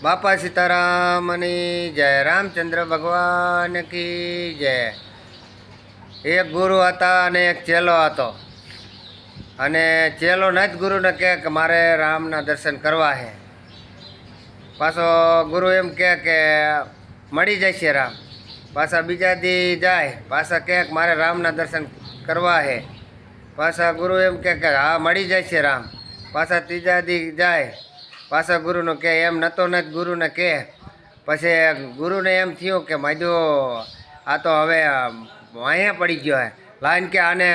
બાપા સીતારામની જય, રામચંદ્ર ભગવાન કી જય। એક ગુરુ હતા અને એક ચેલો હતો, અને ચેલો ન જ ગુરુને કહે કે મારે રામના દર્શન કરવા છે। પાછો ગુરુ એમ કહે કે મળી જશે રામ। પાછા બીજા દી જાય, પાછા કહે કે મારે રામના દર્શન કરવા છે। પાછા ગુરુ એમ કહે કે હા મળી જશે રામ। પાછા ત્રીજા દી જાય, પાછા ગુરુનું કહે એમ નતો ન જ ગુરુને કહે। પછી ગુરુને એમ થયું કે માજો આ તો હવે અહીંયા પડી ગયો હે, લાઈન કે આને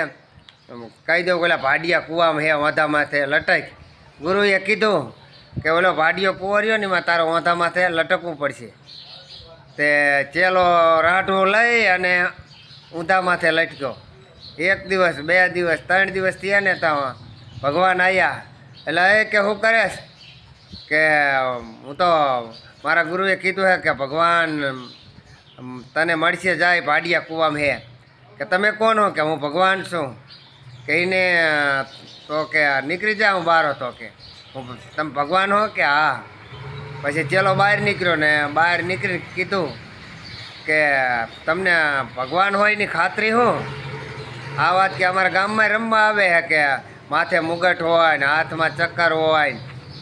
કહી દઉં ઓલા ભાડિયા કૂવામાં હે વાંધા માથે લટક। ગુરુએ કીધું કે ઓલો ભાડિયો કૂવો રહ્યો ને એમાં તારો વાંધા માથે લટકવું પડશે। તે ચેલો રાઢું લઈ અને ઊંધા માથે લટક્યો। એક દિવસ, બે દિવસ, 3 દિવસ થયા ને તો ભગવાન આવ્યા। એટલે એ કે શું કરેશ? કે હું તો મારા ગુરુએ કીધું છે કે ભગવાન તને મળશે જાય ભાડિયા કૂવામાં હે। કે તમે કોણ હો? કે હું ભગવાન છું। કે એને તો કે નીકળી જા, હું બહાર હતો। કે હું તમે ભગવાન હો? કે હા। પછી ચેલો બહાર નીકળ્યો ને બહાર નીકળીને કીધું કે તમને ભગવાન હોય ની ખાતરી હું? આ વાત કે અમારા ગામમાં રમવા આવે છે કે માથે મુગટ હોય ને હાથમાં ચક્કર હોય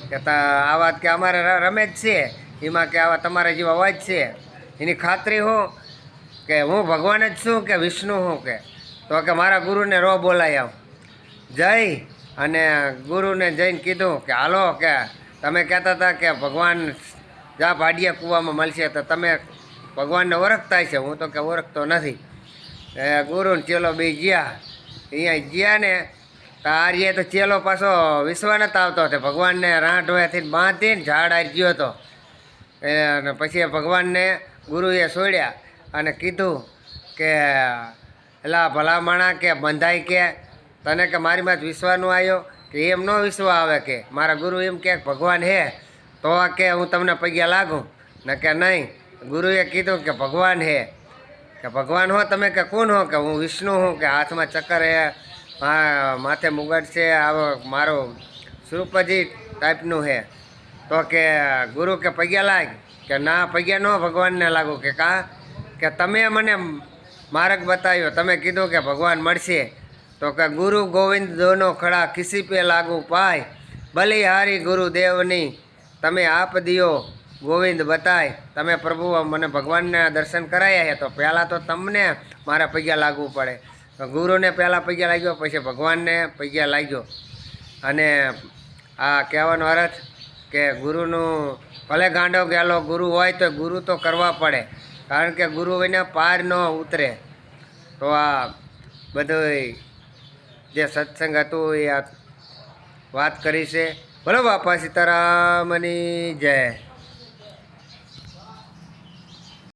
કે આ વાત કે અમારે રમે જ છે એમાં, કે આવા તમારા જેવા અવાજ છે એની ખાતરી હું? કે હું ભગવાન જ છું કે વિષ્ણુ હું? કે તો કે મારા ગુરુને રો બોલાઈ આવ। જઈ અને ગુરુને જઈને કીધું કે હાલો, કે તમે કહેતા હતા કે ભગવાન જા ભાડિયા કૂવામાં મળશે, તો તમે ભગવાનને ઓળખતા છે? હું તો કે ઓળખતો નથી। ગુરુ ને ચેલો બે ગયા, અહીંયા ગયા ને તો આર્ય તો ચેલો પાછો વિશ્વા નતા આવતો હતો, ભગવાનને રાંઢવાથી બાંધીને ઝાડ આવી ગયો હતો। અને પછી ભગવાનને ગુરુએ છોડ્યા અને કીધું કે એલા ભલામણા કે બંધાઈ કે તને કે મારી માં વિશ્વાનું આવ્યો? કે એમ ન વિશ્વા આવે। કે મારા ગુરુ એમ કે ભગવાન હે તો કે હું તમને પગ્યા લાગું ને? કે નહીં, ગુરુએ કીધું કે ભગવાન હે। કે ભગવાન હો તમે? કે કોણ હો? કે હું વિષ્ણુ હું, કે હાથમાં ચક્કર હે, માથે મુગટ છે, આવો મારો સ્વરૂપજી ટાઈપનું હે। તો કે ગુરુ કે પગ્યા લાગ? કે ના પગ્યા ન ભગવાનને લાગુ। કે કા? કે તમે મને માર્ગ બતાવ્યો, તમે કીધું કે ભગવાન મળશે। તો કે ગુરુ ગોવિંદ દોનો ખડા કિસી પે લાગુ પાય, બલિહારી ગુરુદેવની તમે આપ દિયો ગોવિંદ બતાય। તમે પ્રભુ મને ભગવાનને દર્શન કરાયા છે તો પહેલાં તો તમને મારા પગ્યા લાગવું પડે। તો ગુરુને પહેલાં પગ્યા લાગ્યો, પછી ભગવાનને પગ્યા લાગ્યો। અને આ કહેવાનો અર્થ કે ગુરુનું ભલે ગાંડો ગેલો ગુરુ હોય તો ગુરુ તો કરવા પડે, કારણ કે ગુરુ વિના પાર ન ઉતરે। તો આ બધું જે સત્સંગ હતું એ આ વાત કરી છે। બોલો બાપા સીતારામની જય।